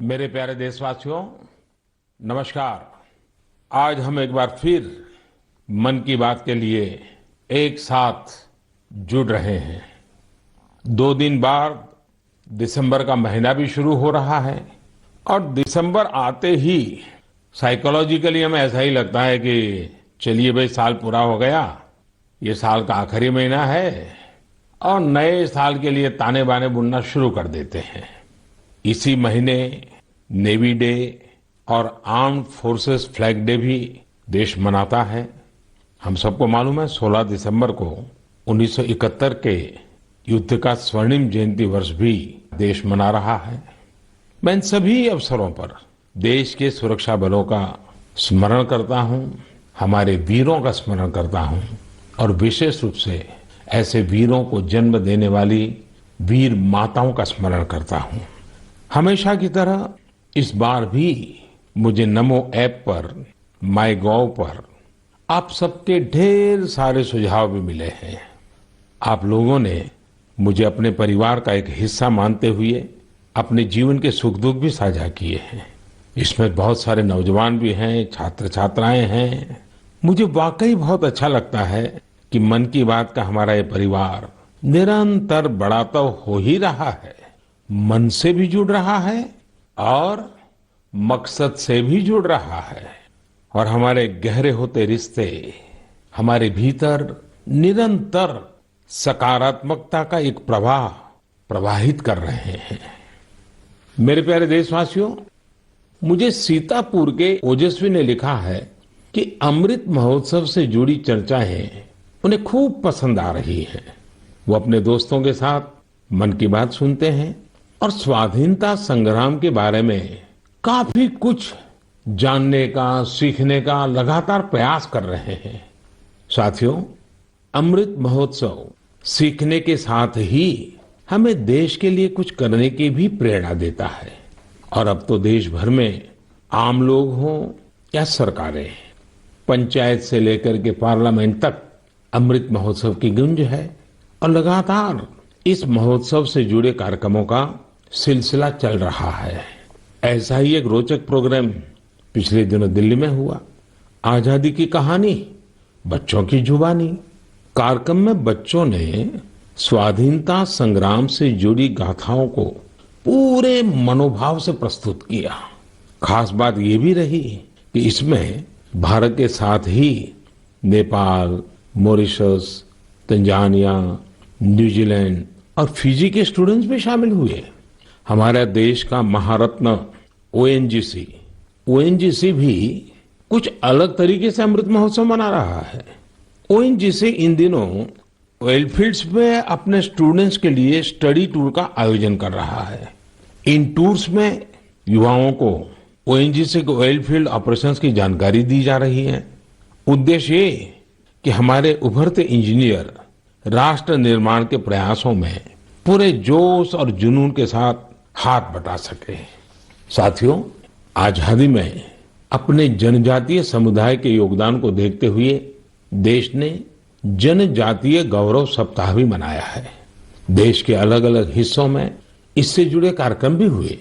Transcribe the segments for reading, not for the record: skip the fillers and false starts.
मेरे प्यारे देशवासियों, नमस्कार। आज हम एक बार फिर मन की बात के लिए एक साथ जुड़ रहे हैं। 2 दिन बाद दिसंबर का महीना भी शुरू हो रहा है और दिसंबर आते ही साइकोलॉजिकली हमें ऐसा ही लगता है कि चलिए भाई, साल पूरा हो गया, ये साल का आखिरी महीना है और नए साल के लिए ताने बाने बुनना शुरू कर देते हैं। इसी महीने नेवी डे और आर्म्ड फोर्सेस फ्लैग डे भी देश मनाता है। हम सबको मालूम है 16 दिसंबर को 1971 के युद्ध का स्वर्णिम जयंती वर्ष भी देश मना रहा है। मैं इन सभी अवसरों पर देश के सुरक्षा बलों का स्मरण करता हूं, हमारे वीरों का स्मरण करता हूं और विशेष रूप से ऐसे वीरों को जन्म देने वाली वीर माताओं का स्मरण करता हूं। हमेशा की तरह इस बार भी मुझे नमो ऐप पर, माई गॉव पर आप सबके ढेर सारे सुझाव भी मिले हैं। आप लोगों ने मुझे अपने परिवार का एक हिस्सा मानते हुए अपने जीवन के सुख दुख भी साझा किए हैं। इसमें बहुत सारे नौजवान भी हैं, छात्र छात्राएं हैं। मुझे वाकई बहुत अच्छा लगता है कि मन की बात का हमारा ये परिवार निरंतर बड़ा तो हो ही रहा है, मन से भी जुड़ रहा है और मकसद से भी जुड़ रहा है और हमारे गहरे होते रिश्ते हमारे भीतर निरंतर सकारात्मकता का एक प्रवाह प्रवाहित कर रहे हैं। मेरे प्यारे देशवासियों, मुझे सीतापुर के ओजस्वी ने लिखा है कि अमृत महोत्सव से जुड़ी चर्चाएं उन्हें खूब पसंद आ रही हैं। वो अपने दोस्तों के साथ मन की बात सुनते हैं और स्वाधीनता संग्राम के बारे में काफी कुछ जानने का, सीखने का लगातार प्रयास कर रहे हैं। साथियों, अमृत महोत्सव सीखने के साथ ही हमें देश के लिए कुछ करने की भी प्रेरणा देता है। और अब तो देश भर में आम लोग हों या सरकारें, पंचायत से लेकर के पार्लियामेंट तक अमृत महोत्सव की गूंज है और लगातार इस महोत्सव से जुड़े कार्यक्रमों का सिलसिला चल रहा है। ऐसा ही एक रोचक प्रोग्राम पिछले दिनों दिल्ली में हुआ। आजादी की कहानी बच्चों की जुबानी कार्यक्रम में बच्चों ने स्वाधीनता संग्राम से जुड़ी गाथाओं को पूरे मनोभाव से प्रस्तुत किया। खास बात ये भी रही कि इसमें भारत के साथ ही नेपाल, मॉरिशस, तंजानिया, न्यूजीलैंड और फिजी के स्टूडेंट्स भी शामिल हुए। हमारे देश का महारत्न ओएनजीसी भी कुछ अलग तरीके से अमृत महोत्सव मना रहा है। ओएनजीसी इन दिनों ऑयल फील्ड्स में अपने स्टूडेंट्स के लिए स्टडी टूर का आयोजन कर रहा है। इन टूर्स में युवाओं को ओएनजीसी के ऑयल फील्ड ऑपरेशंस की जानकारी दी जा रही है। उद्देश्य ये कि हमारे उभरते इंजीनियर राष्ट्र निर्माण के प्रयासों में पूरे जोश और जुनून के साथ हाथ बटा सके। साथियों, आजादी में अपने जनजातीय समुदाय के योगदान को देखते हुए देश ने जनजातीय गौरव सप्ताह भी मनाया है। देश के अलग अलग हिस्सों में इससे जुड़े कार्यक्रम भी हुए।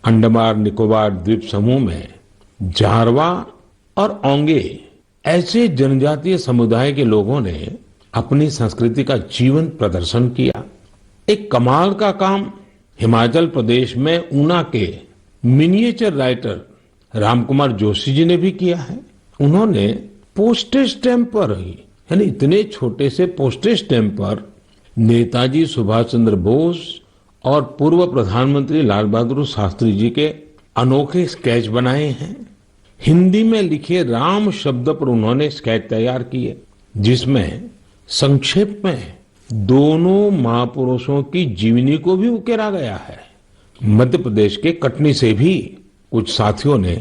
अंडमान निकोबार द्वीप समूह में जारवा और ओंगे ऐसे जनजातीय समुदाय के लोगों ने अपनी संस्कृति का जीवंत प्रदर्शन किया। एक कमाल का काम हिमाचल प्रदेश में ऊना के मिनिएचर राइटर रामकुमार जोशी जी ने भी किया है। उन्होंने पोस्टेज स्टैम्प पर ही, यानी इतने छोटे से पोस्टेज स्टैम्प पर नेताजी सुभाष चंद्र बोस और पूर्व प्रधानमंत्री लाल बहादुर शास्त्री जी के अनोखे स्केच बनाए हैं। हिंदी में लिखे राम शब्द पर उन्होंने स्केच तैयार किए, जिसमें संक्षेप में दोनों महापुरुषों की जीवनी को भी उकेरा गया है। मध्य प्रदेश के कटनी से भी कुछ साथियों ने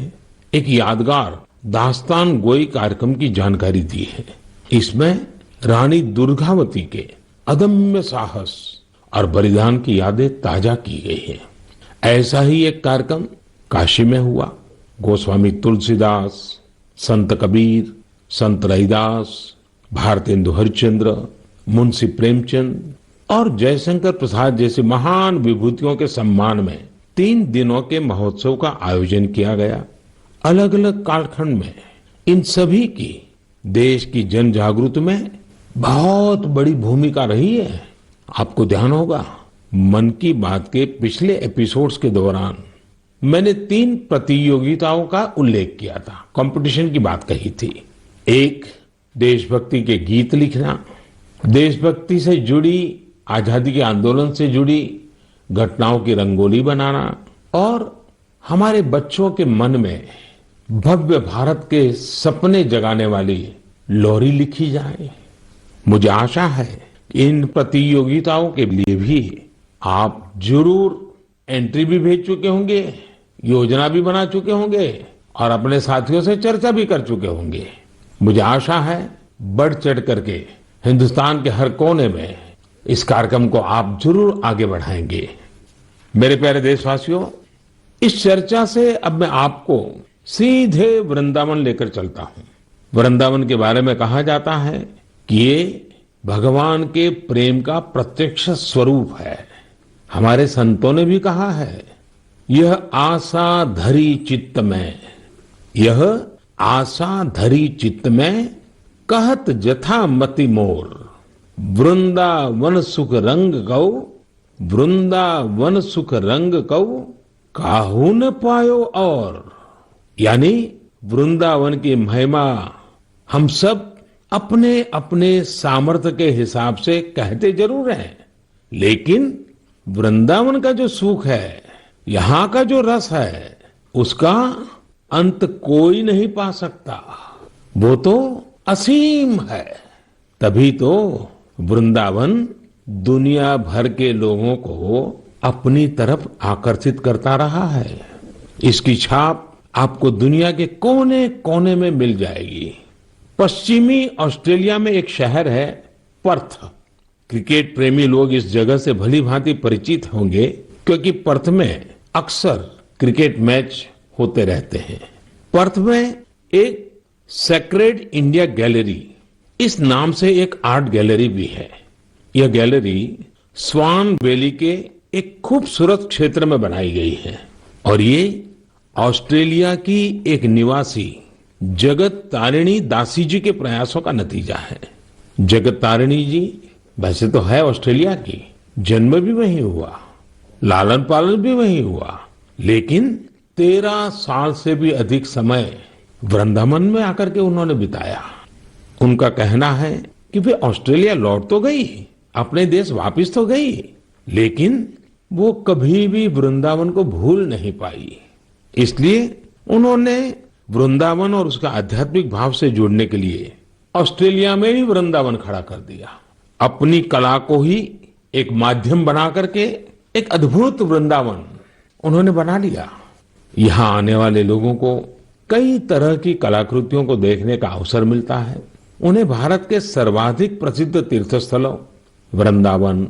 एक यादगार दास्तान गोई कार्यक्रम की जानकारी दी है। इसमें रानी दुर्गावती के अदम्य साहस और बलिदान की यादें ताजा की गई है। ऐसा ही एक कार्यक्रम काशी में हुआ। गोस्वामी तुलसीदास, संत कबीर, संत रैदास, भारतेंदु हरिश्चंद्र, मुंशी प्रेमचंद और जयशंकर प्रसाद जैसे महान विभूतियों के सम्मान में 3 दिनों के महोत्सव का आयोजन किया गया। अलग अलग कालखंड में इन सभी की देश की जन जागृति में बहुत बड़ी भूमिका रही है। आपको ध्यान होगा, मन की बात के पिछले एपिसोड्स के दौरान मैंने 3 प्रतियोगिताओं का उल्लेख किया था, कंपटीशन की बात कही थी। एक, देशभक्ति के गीत लिखना, देशभक्ति से जुड़ी, आजादी के आंदोलन से जुड़ी घटनाओं की रंगोली बनाना और हमारे बच्चों के मन में भव्य भारत के सपने जगाने वाली लोरी लिखी जाए। मुझे आशा है कि इन प्रतियोगिताओं के लिए भी आप जरूर एंट्री भी भेज चुके होंगे, योजना भी बना चुके होंगे और अपने साथियों से चर्चा भी कर चुके होंगे। मुझे आशा है बढ़ चढ़ करके हिंदुस्तान के हर कोने में इस कार्यक्रम को आप जरूर आगे बढ़ाएंगे। मेरे प्यारे देशवासियों, इस चर्चा से अब मैं आपको सीधे वृंदावन लेकर चलता हूं। वृंदावन के बारे में कहा जाता है कि ये भगवान के प्रेम का प्रत्यक्ष स्वरूप है। हमारे संतों ने भी कहा है, यह आशा धरी चित्त में, यह आशा धरी चित्त में, कहत जथा मति मोर, वृंदावन सुख रंग गौ, वृंदावन सुख रंग गौ, काहू न पायो और। यानी वृंदावन की महिमा हम सब अपने अपने सामर्थ्य के हिसाब से कहते जरूर हैं, लेकिन वृंदावन का जो सुख है, यहाँ का जो रस है, उसका अंत कोई नहीं पा सकता। वो तो असीम है। तभी तो वृंदावन दुनिया भर के लोगों को अपनी तरफ आकर्षित करता रहा है। इसकी छाप आपको दुनिया के कोने कोने में मिल जाएगी। पश्चिमी ऑस्ट्रेलिया में एक शहर है पर्थ। क्रिकेट प्रेमी लोग इस जगह से भली भांति परिचित होंगे, क्योंकि पर्थ में अक्सर क्रिकेट मैच होते रहते हैं। पर्थ में एक सेक्रेड इंडिया गैलरी, इस नाम से एक आर्ट गैलरी भी है। यह गैलरी स्वान वैली के एक खूबसूरत क्षेत्र में बनाई गई है और ये ऑस्ट्रेलिया की एक निवासी जगत तारिणी दासी जी के प्रयासों का नतीजा है। जगत तारिणी जी वैसे तो है ऑस्ट्रेलिया की, जन्म भी वहीं हुआ, लालन पालन भी वहीं हुआ, लेकिन 13 साल से भी अधिक समय वृंदावन में आकर के उन्होंने बिताया। उनका कहना है कि वे ऑस्ट्रेलिया लौट तो गई, अपने देश वापस तो गई, लेकिन वो कभी भी वृंदावन को भूल नहीं पाई। इसलिए उन्होंने वृंदावन और उसका आध्यात्मिक भाव से जुड़ने के लिए ऑस्ट्रेलिया में ही वृंदावन खड़ा कर दिया। अपनी कला को ही एक माध्यम बना करके एक अद्भुत वृंदावन उन्होंने बना लिया। यहाँ आने वाले लोगों को कई तरह की कलाकृतियों को देखने का अवसर मिलता है। उन्हें भारत के सर्वाधिक प्रसिद्ध तीर्थस्थलों वृंदावन,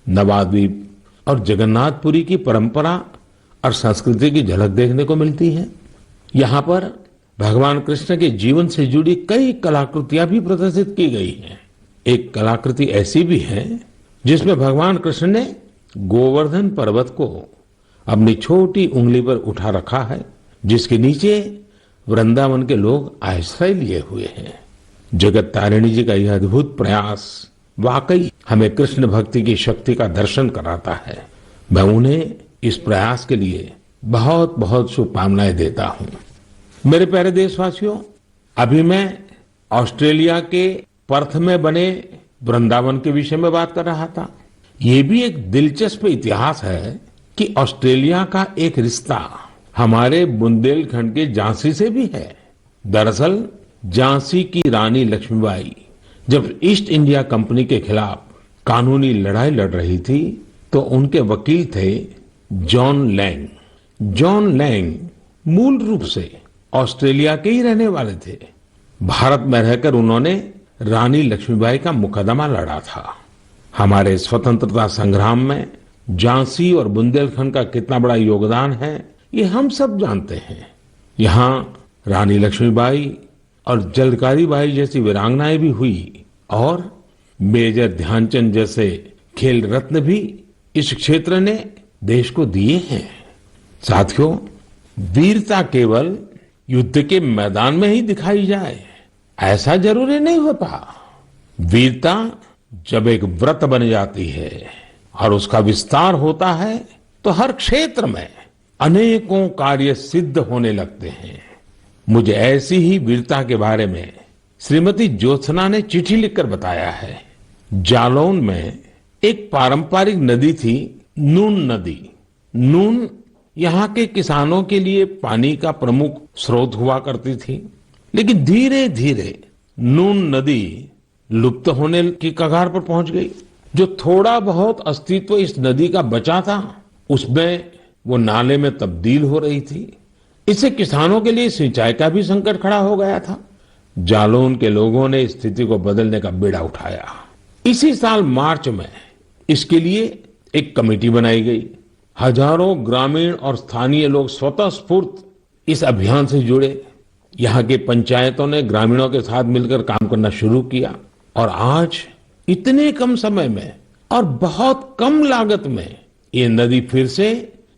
नवाद्वीप और जगन्नाथपुरी की परंपरा और संस्कृति की झलक देखने को मिलती है। यहाँ पर भगवान कृष्ण के जीवन से जुड़ी कई कलाकृतियां भी प्रदर्शित की गई हैं। एक कलाकृति ऐसी भी है जिसमें भगवान कृष्ण ने गोवर्धन पर्वत को अपनी छोटी उंगली पर उठा रखा है, जिसके नीचे वृंदावन के लोग आश्रय लिए हुए हैं। जगत तारिणी जी का यह अद्भुत प्रयास वाकई हमें कृष्ण भक्ति की शक्ति का दर्शन कराता है। मैं उन्हें इस प्रयास के लिए बहुत बहुत शुभकामनाएं देता हूं। मेरे प्यारे देशवासियों, अभी मैं ऑस्ट्रेलिया के पर्थ में बने वृंदावन के विषय में बात कर रहा था। ये भी एक दिलचस्प इतिहास है कि ऑस्ट्रेलिया का एक रिश्ता हमारे बुंदेलखंड के झांसी से भी है। दरअसल झांसी की रानी लक्ष्मीबाई जब ईस्ट इंडिया कंपनी के खिलाफ कानूनी लड़ाई लड़ रही थी, तो उनके वकील थे जॉन लैंग। जॉन लैंग मूल रूप से ऑस्ट्रेलिया के ही रहने वाले थे। भारत में रहकर उन्होंने रानी लक्ष्मीबाई का मुकदमा लड़ा था। हमारे स्वतंत्रता संग्राम में झांसी और बुंदेलखंड का कितना बड़ा योगदान है, ये हम सब जानते हैं। यहाँ रानी लक्ष्मीबाई और जलकारी बाई जैसी वीरांगनाएं भी हुई और मेजर ध्यानचंद जैसे खेल रत्न भी इस क्षेत्र ने देश को दिए हैं। साथियों, वीरता केवल युद्ध के मैदान में ही दिखाई जाए ऐसा जरूरी नहीं होता। वीरता जब एक व्रत बन जाती है और उसका विस्तार होता है तो हर क्षेत्र में अनेकों कार्य सिद्ध होने लगते हैं। मुझे ऐसी ही वीरता के बारे में श्रीमती ज्योत्सना ने चिट्ठी लिखकर बताया है। जालौन में एक पारंपरिक नदी थी, नून नदी। नून यहाँ के किसानों के लिए पानी का प्रमुख स्रोत हुआ करती थी, लेकिन धीरे धीरे नून नदी लुप्त होने की कगार पर पहुंच गई। जो थोड़ा बहुत अस्तित्व इस नदी का बचा था, उसमें वो नाले में तब्दील हो रही थी। इससे किसानों के लिए सिंचाई का भी संकट खड़ा हो गया था। जालौन के लोगों ने स्थिति को बदलने का बीड़ा उठाया। इसी साल मार्च में इसके लिए एक कमेटी बनाई गई। हजारों ग्रामीण और स्थानीय लोग स्वतः स्फूर्त इस अभियान से जुड़े। यहाँ की पंचायतों ने ग्रामीणों के साथ मिलकर काम करना शुरू किया और आज इतने कम समय में और बहुत कम लागत में ये नदी फिर से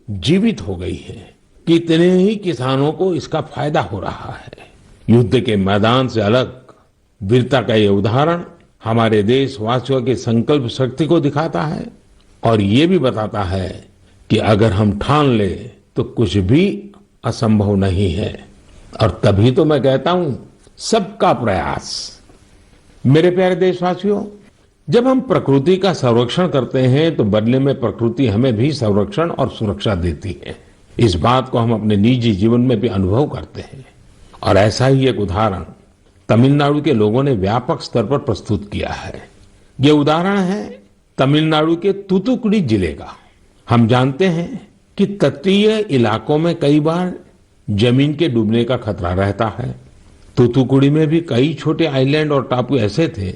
जीवित हो गई है। कितने ही किसानों को इसका फायदा हो रहा है। युद्ध के मैदान से अलग वीरता का ये उदाहरण हमारे देशवासियों की संकल्प शक्ति को दिखाता है और ये भी बताता है कि अगर हम ठान ले तो कुछ भी असंभव नहीं है। और तभी तो मैं कहता हूं, सबका प्रयास। मेरे प्यारे देशवासियों, जब हम प्रकृति का संरक्षण करते हैं तो बदले में प्रकृति हमें भी संरक्षण और सुरक्षा देती है। इस बात को हम अपने निजी जीवन में भी अनुभव करते हैं और ऐसा ही एक उदाहरण तमिलनाडु के लोगों ने व्यापक स्तर पर प्रस्तुत किया है। ये उदाहरण है तमिलनाडु के तूतुकुड़ी जिले का। हम जानते हैं कि तटीय इलाकों में कई बार जमीन के डूबने का खतरा रहता है। तूतुकुड़ी में भी कई छोटे आइलैंड और टापू ऐसे थे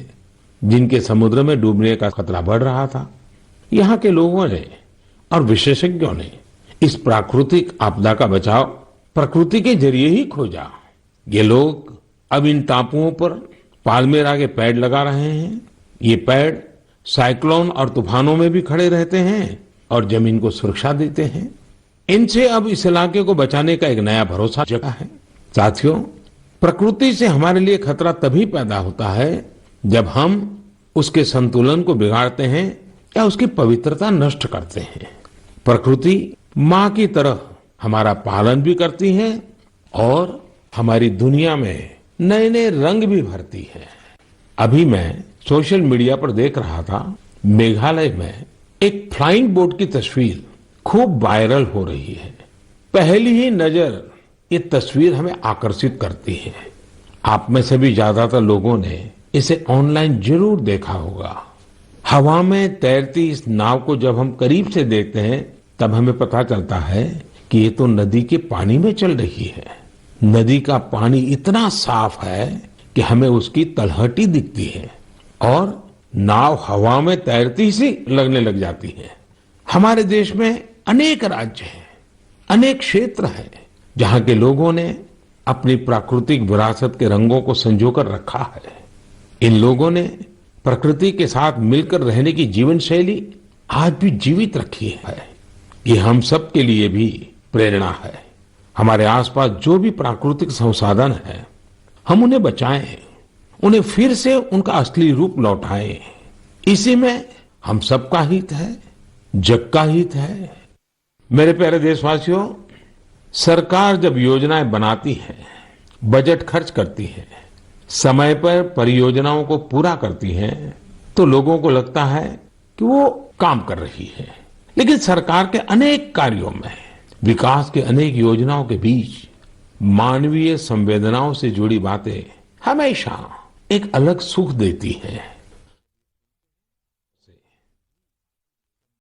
जिनके समुद्र में डूबने का खतरा बढ़ रहा था। यहाँ के लोगों ने और विशेषज्ञों ने इस प्राकृतिक आपदा का बचाव प्रकृति के जरिए ही खोजा। ये लोग अब इन टापुओं पर पाल्मेरा के पेड़ लगा रहे हैं। ये पेड़ साइक्लोन और तूफानों में भी खड़े रहते हैं और जमीन को सुरक्षा देते हैं। इनसे अब इस इलाके को बचाने का एक नया भरोसा जगा है। साथियों, प्रकृति से हमारे लिए खतरा तभी पैदा होता है जब हम उसके संतुलन को बिगाड़ते हैं या उसकी पवित्रता नष्ट करते हैं। प्रकृति माँ की तरह हमारा पालन भी करती है और हमारी दुनिया में नए नए रंग भी भरती है। अभी मैं सोशल मीडिया पर देख रहा था, मेघालय में एक फ्लाइंग बोट की तस्वीर खूब वायरल हो रही है। पहली ही नजर ये तस्वीर हमें आकर्षित करती है। आप में से भी ज्यादातर लोगों ने इसे ऑनलाइन जरूर देखा होगा। हवा में तैरती इस नाव को जब हम करीब से देखते हैं तब हमें पता चलता है कि ये तो नदी के पानी में चल रही है। नदी का पानी इतना साफ है कि हमें उसकी तलहटी दिखती है और नाव हवा में तैरती सी लगने लग जाती है। हमारे देश में अनेक राज्य हैं, अनेक क्षेत्र हैं जहां के लोगों ने अपनी प्राकृतिक विरासत के रंगों को संजोकर रखा है। इन लोगों ने प्रकृति के साथ मिलकर रहने की जीवन शैली आज भी जीवित रखी है। ये हम सब के लिए भी प्रेरणा है। हमारे आसपास जो भी प्राकृतिक संसाधन है, हम उन्हें बचाएं, उन्हें फिर से उनका असली रूप लौटाएं। इसी में हम सबका हित है, जग का हित है। मेरे प्यारे देशवासियों, सरकार जब योजनाएं बनाती है, बजट खर्च करती है, समय पर परियोजनाओं को पूरा करती है, तो लोगों को लगता है कि वो काम कर रही है। लेकिन सरकार के अनेक कार्यों में, विकास के अनेक योजनाओं के बीच मानवीय संवेदनाओं से जुड़ी बातें हमेशा एक अलग सुख देती है।